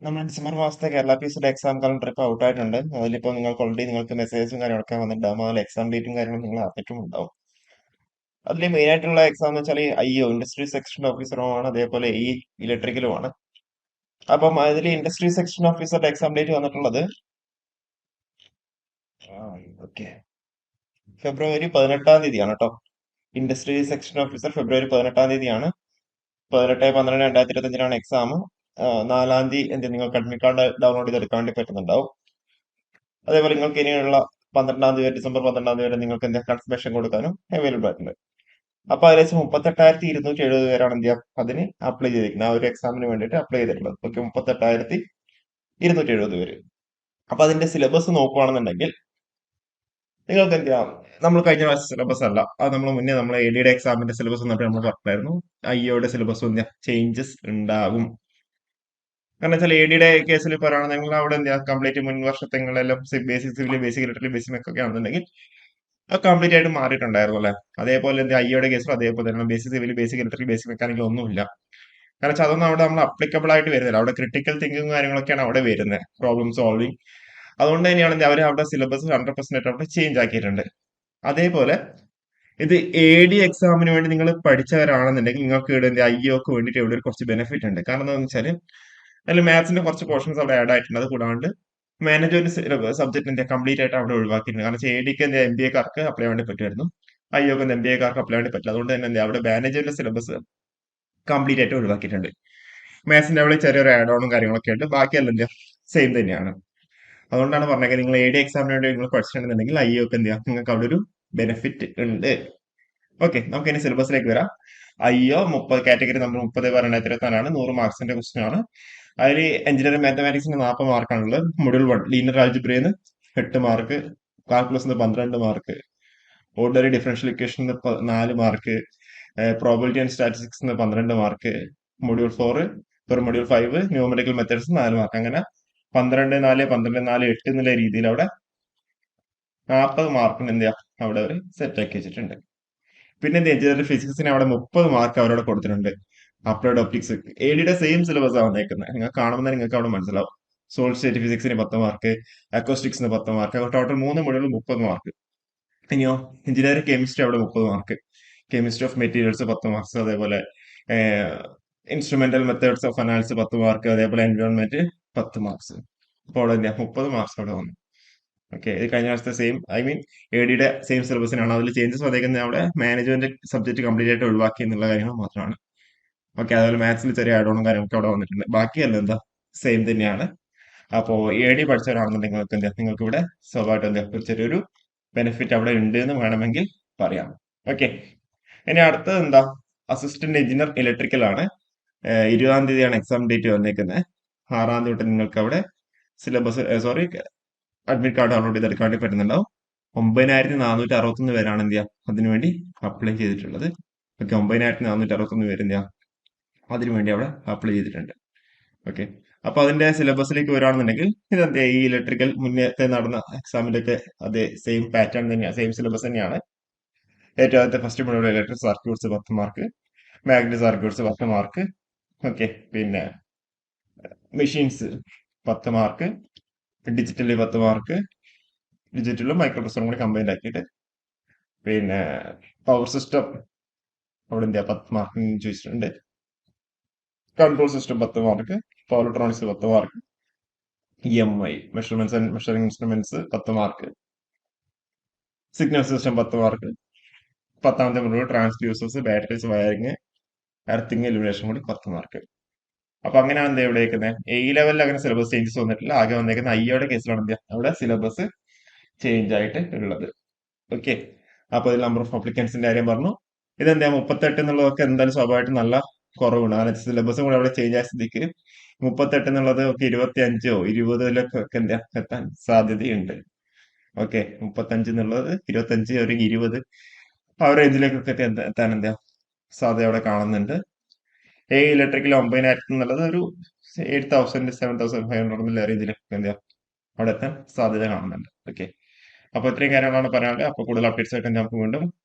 നമ്മുടെ ഡിസംബർ മാസത്തെ Kerala P S സിയുടെ എക്സാം കലണ്ടർ ഇപ്പോൾ ഔട്ട് ആയിട്ടുണ്ട്. അതിലിപ്പോൾ നിങ്ങൾക്ക് മെസ്സേജും കാര്യങ്ങളൊക്കെ വന്നിട്ടുണ്ടാകും. അതിൽ എക്സാം ഡേറ്റും കാര്യങ്ങളും നിങ്ങൾ അറിഞ്ഞിട്ടും ഉണ്ടാവും. അതിൽ മെയിൻ ആയിട്ടുള്ള എക്സാം എന്ന് വെച്ചാൽ IO ഇൻഡസ്ട്രി സെക്ഷൻ ഓഫീസറുമാണ്, അതേപോലെ ഈ ഇലക്ട്രിക്കലുമാണ്. അപ്പം അതിൽ ഇൻഡസ്ട്രി സെക്ഷൻ ഓഫീസറുടെ എക്സാം ഡേറ്റ് വന്നിട്ടുള്ളത് ഓക്കെ ഫെബ്രുവരി 18 തീയതിയാണ് കേട്ടോ. ഇൻഡസ്ട്രി സെക്ഷൻ ഓഫീസർ ഫെബ്രുവരി 18 തീയതിയാണ്. 18/12/2025 എക്സാം. 4 തീയതി നിങ്ങൾക്ക് അഡ്മിറ്റ് കാർഡ് ഡൗൺലോഡ് ചെയ്തെടുക്കാൻ വേണ്ടി പറ്റുന്നുണ്ടാവും. അതേപോലെ നിങ്ങൾക്ക് ഇനിയുള്ള 12 തീയതി വരെ, ഡിസംബർ 12 വരെ നിങ്ങൾക്ക് കൺഫർമേഷൻ കൊടുക്കാനും അവൈലബിൾ ആയിട്ടുണ്ട്. അപ്പൊ ഏകദേശം 38,270 പേരാണ് അതിന് അപ്ലൈ ചെയ്തിരിക്കുന്നത്. ആ ഒരു എക്സാമിന് വേണ്ടിയിട്ട് അപ്ലൈ ചെയ്തിട്ടുള്ളത്. ഓക്കെ, 38,270 പേര്. അപ്പൊ അതിന്റെ സിലബസ് നോക്കുകയാണെന്നുണ്ടെങ്കിൽ നിങ്ങൾക്ക് നമ്മൾ കഴിഞ്ഞ പ്രാവശ്യം സിലബസ് അല്ല, അത് നമ്മൾ AD എക്സാമിന്റെ സിലബസ് വന്നപ്പോൾ നമ്മൾ പറഞ്ഞായിരുന്നു IO സിലബസ് ചേഞ്ചസ് ഉണ്ടാകും. കാരണം വെച്ചാൽ AD കേസിൽ പറയുകയാണെന്നുണ്ടെങ്കിൽ അവിടെ കംപ്ലീറ്റ് മുൻ വർഷത്തെങ്ങളെല്ലാം basic civil, basic electrical, basic മെക്കൊക്കെ ആണെന്നുണ്ടെങ്കിൽ അത് കംപ്ലീറ്റ് ആയിട്ട് മാറിയിട്ടുണ്ടായിരുന്നു അല്ലെ. അതേപോലെ IO കേസിലും അതേപോലെ തന്നെ basic civil, basic electrical, basic mechanical ഒന്നുമില്ല. കാരണം വെച്ചാൽ അതൊന്നും അവിടെ നമ്മൾ അപ്ലിക്കബിൾ ആയിട്ട് വരുന്നില്ല. അവിടെ ക്രിട്ടിക്കൽ തിങ്കിങ് കാര്യങ്ങളൊക്കെയാണ് അവിടെ വരുന്നത്, പ്രോബ്ലം സോൾവിങ്. അതുകൊണ്ട് തന്നെയാണ് അവർ അവിടെ സിലബസ് 100% അവിടെ ചേഞ്ച് ആക്കിയിട്ടുണ്ട്. അതേപോലെ ഇത് AD എക്സാമിന് വേണ്ടി നിങ്ങൾ പഠിച്ചവരാണെന്നുണ്ടെങ്കിൽ നിങ്ങൾക്ക് ഇവിടെ IOക്ക് വേണ്ടിയിട്ട് ഇവിടെ ഒരു കുറച്ച് ബെനിഫിറ്റ് ഉണ്ട്. കാരണം എന്താണെന്ന് വെച്ചാൽ അതിൽ മാത്സിന്റെ കുറച്ച് പോർഷൻസ് അവിടെ ആഡ് ആയിട്ടുണ്ട്. അത് കൂടാണ്ട് മാനേജ്മെന്റ് സബ്ജക്ട് കംപ്ലീറ്റ് ആയിട്ട് അവിടെ ഒഴിവാക്കിയിട്ടുണ്ട്. കാരണം ADക്ക് MBA-കാർക്ക് അപ്ലൈ വേണ്ടി പറ്റുമായിരുന്നു, IOക്ക് MBA-കാർക്ക് അപ്ലൈ വേണ്ടി പറ്റില്ല. അതുകൊണ്ട് തന്നെ അവിടെ മാനേജ്മെന്റ് സിലബസ് കംപ്ലീറ്റ് ആയിട്ട് ഒഴിവാക്കിയിട്ടുണ്ട്. മാത്സിന്റെ അവിടെ ചെറിയൊരു ആഡ് ഓണും കാര്യങ്ങളൊക്കെ ഉണ്ട്. ബാക്കിയെല്ലാം സെയിം തന്നെയാണ്. അതുകൊണ്ടാണ് പറഞ്ഞത് നിങ്ങൾ AD എക്സാമിന് വേണ്ടി നിങ്ങൾ പഠിച്ചിട്ടുണ്ടെന്നുണ്ടെങ്കിൽ IOക്ക് നിങ്ങൾക്ക് അവിടെ ഒരു ബെനിഫിറ്റ് ഉണ്ട്. ഓക്കെ, നമുക്ക് ഇനി സിലബസിലേക്ക് വരാം. IO 30 കാറ്റഗറി നമ്പർ 30/2024 100 മാർക്സിന്റെ ക്വസ്റ്റ്യൻ ആണ്. അതിൽ എഞ്ചിനീയറിംഗ് മാത്തമാറ്റിക്സിന് 40 മാർക്കാണുള്ളത്. മൊഡ്യൂൾ 1 ലീനിയർ ആൾജിബ്രയിൽ 8 മാർക്ക്, കാൽക്കുലസിന് 12 മാർക്ക്, ഓർഡിനറി ഡിഫറൻഷ്യൽ ഇക്വേഷന് 4 മാർക്ക്, പ്രോബിലിറ്റി ആൻഡ് സ്റ്റാറ്റിസ്റ്റിക്സിന് 12 mark, module 4 module 5 numerical methods 4 mark. അങ്ങനെ 12, 4, 12, 4, 8 എന്നുള്ള രീതിയിൽ അവിടെ 40 മാർക്കിന് അവിടെ അവർ സെറ്റ് ആക്കി വെച്ചിട്ടുണ്ട്. പിന്നെ എഞ്ചിനീയറിംഗ് ഫിസിക്സിന് അവിടെ 30 മാർക്ക് അവരോട് കൊടുത്തിട്ടുണ്ട്. അപ്ലൈഡ് ഒപ്റ്റിക്സ് ADയുടെ സെയിം സിലബസ് ആണ് വന്നേക്കുന്നത്. നിങ്ങൾ കാണുമ്പോൾ നിങ്ങൾക്ക് അവിടെ മനസ്സിലാവും. സോളിഡ് സ്റ്റേറ്റ് ഫിസിക്സിന് 10 മാർക്ക്, അക്കോസ്റ്റിക്സിന് 10 മാർക്ക്, ടോട്ടൽ 3 മൊഡ്യൂളിൽ 30 മാർക്ക്. ഇനിയോ എഞ്ചിനീയറിംഗ് കെമിസ്ട്രി അവിടെ 30 mark, chemistry of materials 10 marks, അതേപോലെ instrumental methods of analysis 10 mark, അതേപോലെ എൻവയോൺമെന്റ് 10 മാർക്സ്. അപ്പോൾ അവിടെ 30 മാർക്സ് അവിടെ വന്നു. ഓക്കെ, ഇത് കഴിഞ്ഞ വർഷത്തെ സെയിം, ADയുടെ സെയിം സിലബസിനാണ്. അതിൽ ചേഞ്ചസ് വന്നേക്കുന്നത് അവിടെ മാനേജ്മെന്റ് സബ്ജക്ട് കംപ്ലീറ്റ് ആയിട്ട് ഒഴിവാക്കി എന്നുള്ള കാര്യങ്ങൾ മാത്രമാണ്. ഓക്കെ, അതുപോലെ മാത്സിൽ ചെറിയ ആഡ് ഓണും കാര്യങ്ങളൊക്കെ അവിടെ വന്നിട്ടുണ്ട്. ബാക്കിയല്ല സെയിം തന്നെയാണ്. അപ്പോൾ AD പഠിച്ചവരാണെന്നുണ്ടെങ്കിൽ നിങ്ങൾക്ക് ഇവിടെ സ്വാഭാവികമായിട്ട് ഒരു ചെറിയൊരു ബെനിഫിറ്റ് അവിടെ ഉണ്ട് എന്ന് വേണമെങ്കിൽ പറയാം. ഓക്കെ, ഇനി അടുത്തത് അസിസ്റ്റന്റ് എഞ്ചിനീയർ ഇലക്ട്രിക്കൽ ആണ്. 20 തീയതിയാണ് എക്സാം ഡേറ്റ് വന്നേക്കുന്നത്. 6 തീയതി തൊട്ട് നിങ്ങൾക്ക് അവിടെ സിലബസ് അഡ്മിറ്റ് കാർഡ് ഡൗൺലോഡ് ചെയ്തെടുക്കാൻ വേണ്ടി പറ്റുന്നുണ്ടാവും. 9,461 പേരാണ് അതിനുവേണ്ടി അപ്ലൈ ചെയ്തിട്ടുള്ളത്. ഓക്കെ, 9,461 പേര് അതിനുവേണ്ടി അവിടെ അപ്ലൈ ചെയ്തിട്ടുണ്ട്. ഓക്കെ, അപ്പൊ അതിന്റെ സിലബസിലേക്ക് വരികയാണെന്നുണ്ടെങ്കിൽ ഈ ഇലക്ട്രിക്കൽ മുന്നേത്തെ നടന്ന എക്സാമിന്റെ ഒക്കെ അതേ സെയിം പാറ്റേൺ തന്നെയാണ്, സെയിം സിലബസ് തന്നെയാണ്. ഏറ്റവും ആദ്യത്തെ first module electric circuits 10 mark, magnetic circuits 10 mark. Okay, പിന്നെ മെഷീൻസ് 10 മാർക്ക്, ഡിജിറ്റലി 10 മാർക്ക്, ഡിജിറ്റലും മൈക്രോ പ്രൊസസറും കൂടി കമ്പൈൻഡ് ആക്കിയിട്ട്. പിന്നെ പവർ സിസ്റ്റം അവിടെ 10 മാർക്ക് ചോദിച്ചിട്ടുണ്ട്. Control system 10 mark, power electronics 10 mark, EMI measurements and measuring instruments 10 mark, signal system 10 mark. 10ാമത്തെ module transducers, batteries, wiring, earthing, illumination കൂടി 10 മാർക്ക്. അപ്പൊ അങ്ങനെയാണ് ഇവിടെ വയ്ക്കുന്നത്. ലെവലിൽ അങ്ങനെ സിലബസ് ചേഞ്ചസ് വന്നിട്ടില്ല. ആകെ വന്നേക്കുന്ന IOയുടെ കേസിലാണ് അവിടെ സിലബസ് ചേഞ്ച് ആയിട്ട് ഉള്ളത്. ഓക്കെ, അപ്പൊ ഇതിൽ നമ്പർ ഓഫ് അപ്ലിക്കൻസിന്റെ കാര്യം പറഞ്ഞു. 38 എന്നുള്ളതൊക്കെ എന്തായാലും സ്വാഭാവികമായിട്ട് നല്ല കുറവുണ്ട്. കാരണം സിലബസും കൂടെ അവിടെ ചേഞ്ച് ആയ സ്ഥിതിക്ക് 38 എന്നുള്ളത് ഒക്കെ 25ഓ 20ലൊക്കെ എത്താൻ സാധ്യതയുണ്ട്. ഓക്കെ, 35 എന്നുള്ളത് 25 ഒരു 20 ആ ഒരു റേഞ്ചിലേക്കൊക്കെ എത്താൻ സാധ്യത അവിടെ കാണുന്നുണ്ട്. ഇലക്ട്രിക്കൽ 9,000 എന്നുള്ളത് ഒരു 8,000 7,500 എന്നുള്ള റേഞ്ചിലൊക്കെ അവിടെ എത്താൻ സാധ്യത കാണുന്നുണ്ട്. ഓക്കെ, അപ്പൊ ഇത്രയും കാര്യങ്ങളാണ് പറയാനുള്ളത്. അപ്പൊ കൂടുതൽ അപ്ഡേറ്റ്സ് ആയിട്ട് നമുക്ക് വീണ്ടും